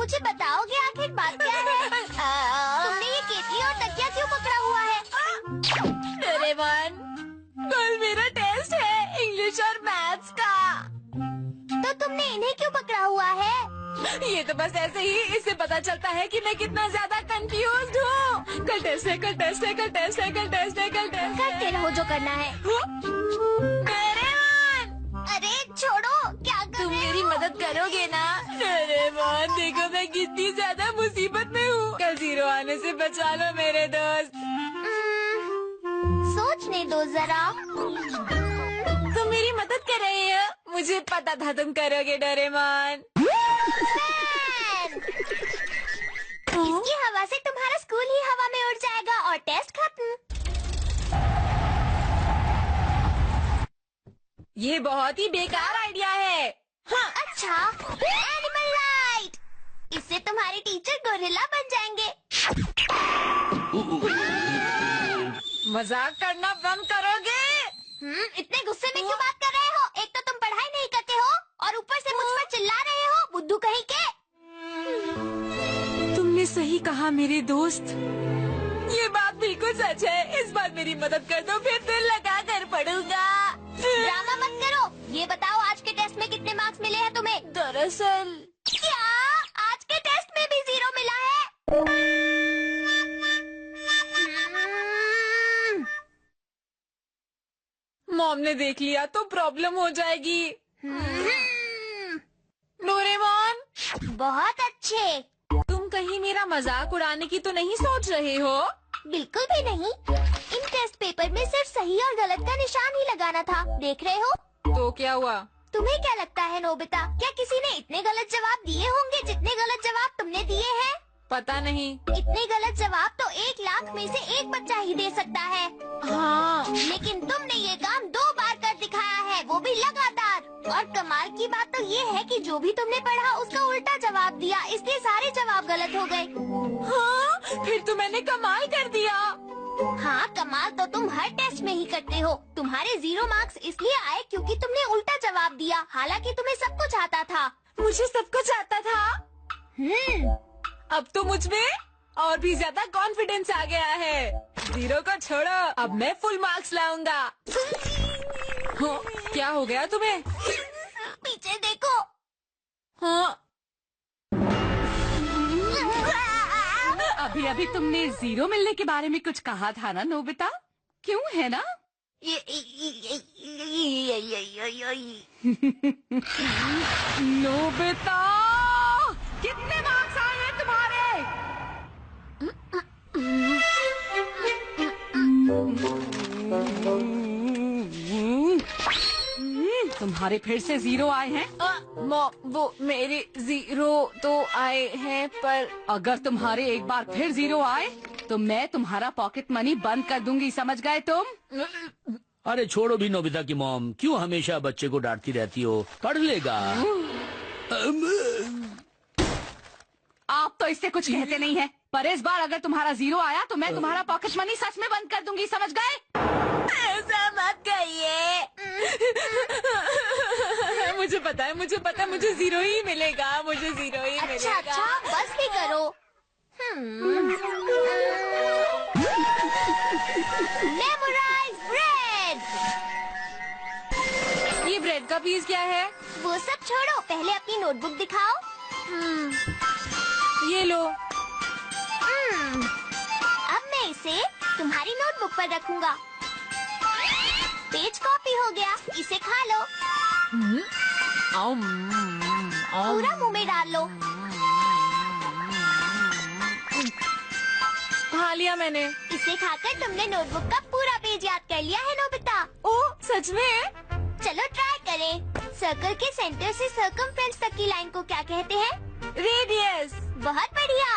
मुझे बताओगे आखिर बात क्या है? तुमने ये केतली और तकिया क्यों पकड़ा हुआ है? डोरेमोन, कल मेरा टेस्ट है इंग्लिश और मैथ्स का। तो तुमने इन्हें क्यों पकड़ा हुआ है? ये तो बस ऐसे ही, इससे पता चलता है कि मैं कितना ज्यादा कंफ्यूज्ड हूँ। कल टेस्ट है, कल टेस्ट है, कल टेस्ट है, कल टेस्ट है, कल टेस्ट है। करते रहो जो करना है। डोरेमोन, अरे छोड़ो, क्या कर तुम रहे मेरी हो? मदद करोगे ना? डोरेमोन, देखो मैं कितनी ज्यादा मुसीबत में हूँ। कल जीरो आने से बचा लो मेरे दोस्त। सोचने दो जरा। तुम मेरी मदद कर रहे हो, मुझे पता था तुम करोगे डोरेमोन। इसकी हवा से तुम्हारा स्कूल ही हवा में उड़ जाएगा और टेस्ट खत्म। ये बहुत ही बेकार आइडिया है। हाँ, अच्छा, एनिमल राइट। इससे तुम्हारे टीचर गोरिल्ला बन जाएंगे। मजाक करना बंद करोगे? इतने गुस्से में क्यों बात कर रहे हो? एक तो तुम पढ़ाई नहीं करते हो और ऊपर से मुझ पर चिल्ला रहे हो, बुद्धू कहीं के। तुमने सही कहा मेरे दोस्त, ये बात बिल्कुल सच है। इस बार मेरी मदद कर दो, फिर दिल लगा कर पढ़ूंगा। ड्रामा मत करो। ये बताओ आज के टेस्ट में कितने मार्क्स मिले हैं तुम्हें? दरअसल क्या आज के टेस्ट में भी 0 मिला है? मॉम ने देख लिया तो प्रॉब्लम हो जाएगी। डोरेमोन, बहुत अच्छे। तुम कहीं मेरा मजाक उड़ाने की तो नहीं सोच रहे हो? बिल्कुल भी नहीं। इन टेस्ट पेपर में सिर्फ सही और गलत का निशान ही लगाना था। देख रहे हो? तो क्या हुआ? तुम्हें क्या लगता है नोबिता, क्या किसी ने इतने गलत जवाब दिए होंगे जितने गलत जवाब तुमने दिए हैं? पता नहीं। इतने गलत जवाब तो 1 लाख में से एक बच्चा ही दे सकता है। हाँ, लेकिन तुमने ये काम 2 बार कर दिखाया है, वो भी लगातार। और कमाल की बात तो ये है कि जो भी तुमने पढ़ा उसका उल्टा जवाब दिया, इसलिए सारे जवाब गलत हो गए। हाँ, फिर तो मैंने कमाल कर दिया। हाँ, कमाल तो तुम हर टेस्ट में ही करते हो। तुम्हारे 0 मार्क्स इसलिए आए क्योंकि तुमने उल्टा जवाब दिया, हालांकि तुम्हें सब कुछ आता था। मुझे सब कुछ आता था। अब तो मुझ में और भी ज्यादा कॉन्फिडेंस आ गया है। 0 को छोड़ो, अब मैं फुल मार्क्स लाऊंगा। हाँ, क्या हो गया तुम्हें? पीछे देखो। हाँ, अभी अभी तुमने 0 मिलने के बारे में कुछ कहा था ना नोबिता, क्यों है ना? नोबिता, कितने मार्क्स आए हैं तुम्हारे? तुम्हारे फिर से 0 आए हैं? वो मेरे 0 तो आए हैं, पर अगर तुम्हारे एक बार फिर 0 आए तो मैं तुम्हारा पॉकेट मनी बंद कर दूंगी, समझ गए तुम? अरे छोड़ो भी नोबिता की मॉम, क्यों हमेशा बच्चे को डांटती रहती हो? पढ़ लेगा। आप तो इससे कुछ कहते नहीं है, पर इस बार अगर तुम्हारा 0 आया तो मैं तुम्हारा पॉकेट मनी सच में बंद कर दूंगी, समझ गए? ऐसा मत कहिए। मुझे पता है, मुझे 0 ही मिलेगा, मुझे 0 ही मिलेगा। अच्छा, बस भी करो। Memorize bread. ये ब्रेड का पीस क्या है? वो सब छोड़ो, पहले अपनी नोटबुक दिखाओ। ये लो। अब मैं इसे तुम्हारी नोटबुक पर रखूंगा। पेज कॉपी हो गया, इसे खा लो। पूरा मुंह में डाल लो। खा लिया मैंने। इसे खाकर तुमने नोटबुक का पूरा पेज याद कर लिया है नोबिता। ओह, सच में? चलो ट्राई करें। सर्कल के सेंटर से सर्कमफ्रेंस तक की लाइन को क्या कहते हैं? रेडियस। बहुत बढ़िया।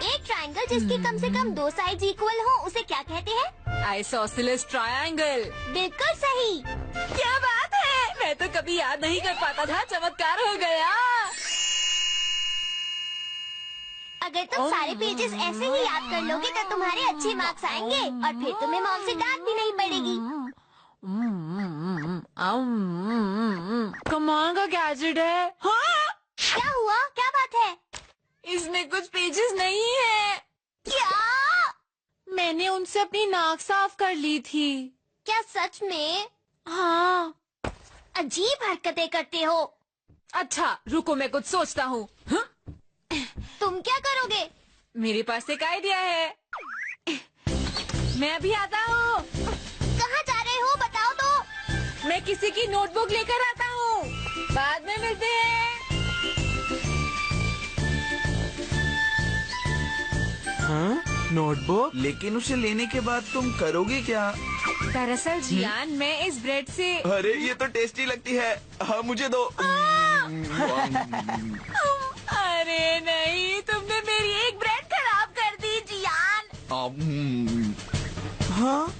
एक ट्रायंगल जिसकी कम से कम 2 साइड्स इक्वल हो उसे क्या कहते हैं? Isosceles triangle. बिल्कुल सही। क्या बात है, मैं तो कभी याद नहीं कर पाता था, चमत्कार हो गया। अगर तुम सारे पेजेस ऐसे ही याद कर लोगे तो तुम्हारे अच्छे मार्क्स आएंगे और फिर तुम्हें मॉम से डांट भी नहीं पड़ेगी। कमाल का गैजेट है। हाँ? क्या हुआ, क्या बात है? इसमें कुछ पेजेस नहीं है। क्या? मैंने उनसे अपनी नाक साफ कर ली थी। क्या सच में? हाँ। अजीब हरकतें करते हो। अच्छा रुको, मैं कुछ सोचता हूँ। हाँ? तुम क्या करोगे? मेरे पास एक आइडिया है। मैं अभी आता हूँ। कहाँ जा रहे हो बताओ तो। मैं किसी की नोटबुक लेकर आता हूँ। बाद में मिलते हैं। हाँ? नोटबुक? लेकिन उसे लेने के बाद तुम करोगे क्या? दरअसल जियान, मैं इस ब्रेड से। अरे ये तो टेस्टी लगती है। हाँ मुझे दो। अरे नहीं, तुमने मेरी एक ब्रेड खराब कर दी जियान। हाँ?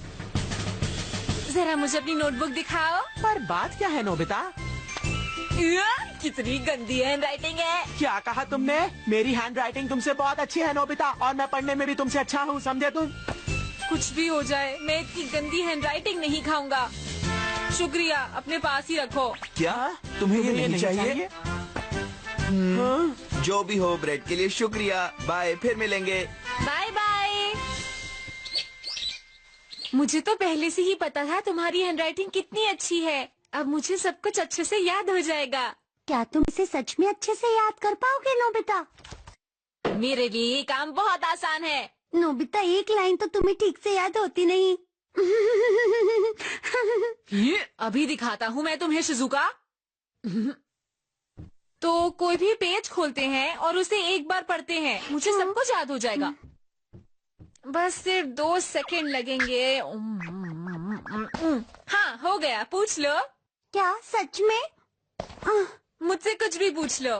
जरा मुझे अपनी नोटबुक दिखाओ। पर बात क्या है नोबिता? कितनी गंदी हैंडराइटिंग है। क्या कहा तुमने? मेरी हैंडराइटिंग तुमसे बहुत अच्छी है नोबिता, और मैं पढ़ने में भी तुमसे अच्छा हूँ, समझे तुम? कुछ भी हो जाए, मैं इतनी गंदी हैंडराइटिंग नहीं खाऊंगा। शुक्रिया, अपने पास ही रखो। क्या तुम्हें ये नहीं चाहिए? हाँ? जो भी हो, ब्रेड के लिए शुक्रिया। बाय, फिर मिलेंगे। Bye bye. मुझे तो पहले से ही पता था तुम्हारी हैंडराइटिंग कितनी अच्छी है। अब मुझे सब कुछ अच्छे से याद हो जाएगा। क्या तुम इसे सच में अच्छे से याद कर पाओगे नोबिता? मेरे लिए ये काम बहुत आसान है। नोबिता, एक लाइन तो तुम्हें ठीक से याद होती नहीं। ये अभी दिखाता हूँ मैं तुम्हें शिजुका। तो कोई भी पेज खोलते हैं और उसे एक बार पढ़ते हैं, मुझे सब कुछ याद हो जाएगा। बस सिर्फ 2 सेकंड लगेंगे। हाँ हो गया, पूछ लो। क्या सच में? मुझसे कुछ भी पूछ लो।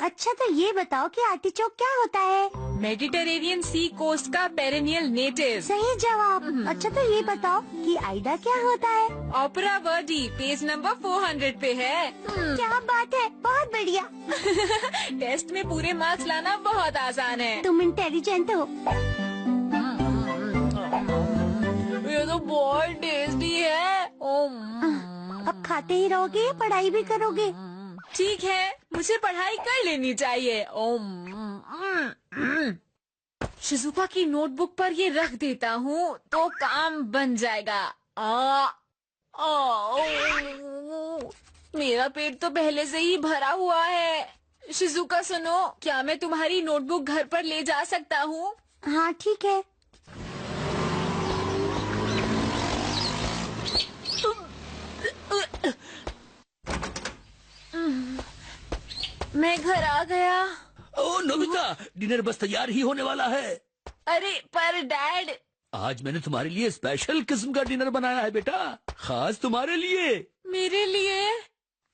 अच्छा तो ये बताओ कि आर्टिचोक क्या होता है? मेडिटेरेनियन सी कोस्ट का पेरेनियल नेटिव। सही जवाब। अच्छा तो ये बताओ कि आइडा क्या होता है? ओपेरा वर्डी पेज नंबर 400 पे है। क्या बात है, बहुत बढ़िया। टेस्ट में पूरे मार्क्स लाना बहुत आसान है। तुम इंटेलिजेंट हो। ये तो बहुत टेस्टी है। अब खाते ही रहोगे या पढ़ाई भी करोगे? ठीक है, मुझे पढ़ाई कर लेनी चाहिए। शिजुका की नोटबुक पर ये रख देता हूँ तो काम बन जाएगा। मेरा पेट तो पहले से ही भरा हुआ है। शिजुका सुनो, क्या मैं तुम्हारी नोटबुक घर पर ले जा सकता हूँ? हाँ ठीक है। मैं घर आ गया। ओ नोबिता, डिनर बस तैयार ही होने वाला है। अरे पर डैड, आज मैंने तुम्हारे लिए स्पेशल किस्म का डिनर बनाया है बेटा, खास तुम्हारे लिए। मेरे लिए?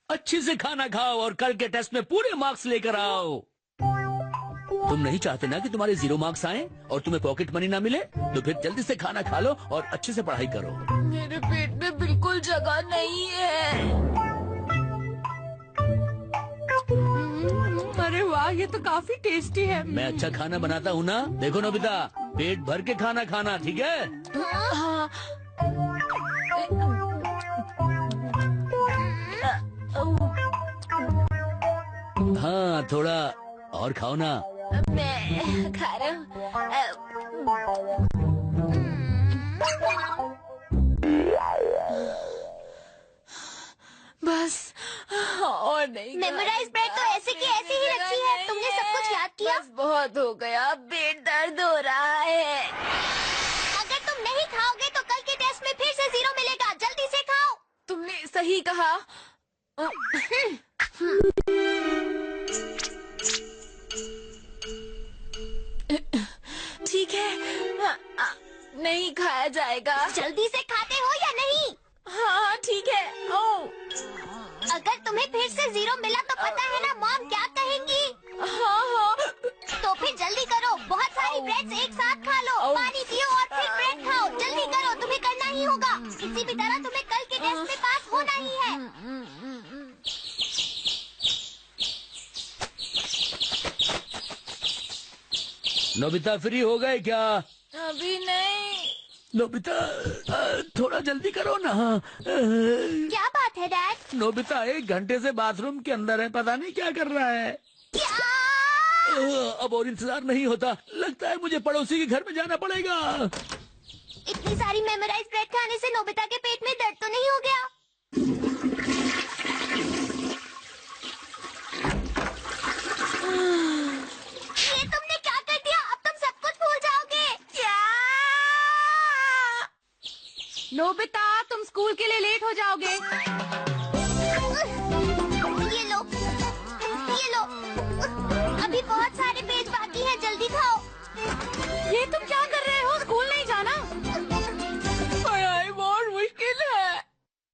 अच्छे से खाना खाओ और कल के टेस्ट में पूरे मार्क्स लेकर आओ। तुम नहीं चाहते ना कि तुम्हारे 0 मार्क्स आए और तुम्हें पॉकेट मनी ना मिले? तो फिर जल्दी से खाना खा लो और अच्छे से पढ़ाई करो। मेरे पेट में बिल्कुल जगह नहीं है। अरे वाह, ये तो काफी टेस्टी है। मैं अच्छा खाना बनाता हूँ ना। देखो नोबिता, पेट भर के खाना खाना, ठीक है? हाँ। हाँ थोड़ा और खाओ ना। मैं खा रहा हूँ। बस और नहीं। मेमोराइज ब्रेड तो ऐसे की ऐसे ही रखी है। तुमने सब कुछ याद किया? बस बहुत हो गया, पेट दर्द हो रहा है। अगर तुम नहीं खाओगे तो कल के टेस्ट में फिर से 0 मिलेगा। जल्दी से खाओ। तुमने सही कहा। ठीक है, नहीं खाया जाएगा। जल्दी से खाते हो या नहीं? हाँ ठीक है। अगर तुम्हें फिर से 0 मिला तो पता है ना मॉम क्या कहेंगी? हाँ। तो फिर जल्दी करो, बहुत सारी ब्रेड्स एक साथ खा लो, पानी पियो और फिर ब्रेड खाओ। जल्दी करो, तुम्हें करना ही होगा। किसी भी तरह तुम्हें कल के टेस्ट में पास होना ही है। नोबिता फ्री हो गए क्या? अभी नहीं। नोबिता थोड़ा जल्दी करो ना। क्या बात है डैड? नोबिता 1 घंटे से बाथरूम के अंदर है, पता नहीं क्या कर रहा है। क्या? अब और इंतजार नहीं होता। लगता है मुझे पड़ोसी के घर में जाना पड़ेगा। इतनी सारी मेमोराइज ब्रेड खाने से नोबिता के पेट में दर्द तो नहीं हो गया? ये तुमने क्या कर दिया? अब तुम सब कुछ भूल जाओगे। क्या? नोबिता, तुम स्कूल के लिए लेट हो जाओगे।